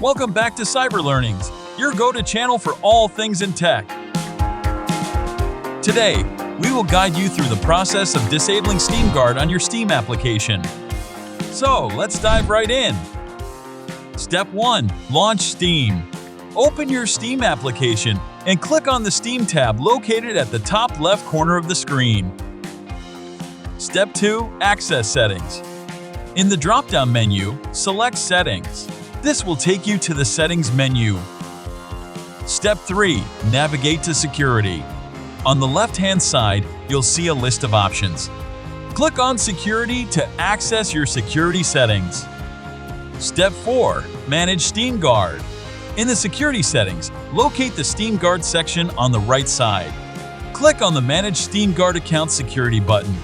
Welcome back to Cyber Learnings, your go-to channel for all things in tech. Today, we will guide you through the process of disabling Steam Guard on your Steam application. So, let's dive right in. Step 1. Launch Steam. Open your Steam application and click on the Steam tab located at the top left corner of the screen. Step 2. Access Settings. In the drop-down menu, select Settings. This will take you to the Settings menu. Step 3. Navigate to Security. On the left-hand side, you'll see a list of options. Click on Security to access your security settings. Step 4. Manage Steam Guard. In the Security Settings, locate the Steam Guard section on the right side. Click on the Manage Steam Guard Account Security button.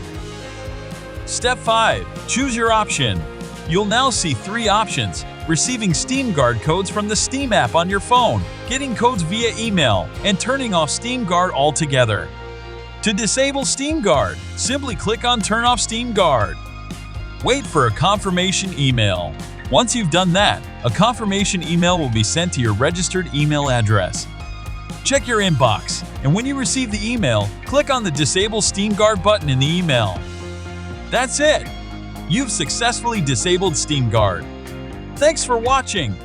Step 5. Choose your option. You'll now see 3 options: receiving Steam Guard codes from the Steam app on your phone, getting codes via email, and turning off Steam Guard altogether. To disable Steam Guard, simply click on Turn off Steam Guard. Wait for a confirmation email. Once you've done that, a confirmation email will be sent to your registered email address. Check your inbox, and when you receive the email, click on the Disable Steam Guard button in the email. That's it! You've successfully disabled Steam Guard. Thanks for watching!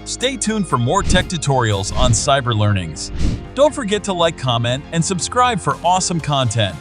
Stay tuned for more tech tutorials on Cyber Learnings. Don't forget to like, comment, and subscribe for awesome content.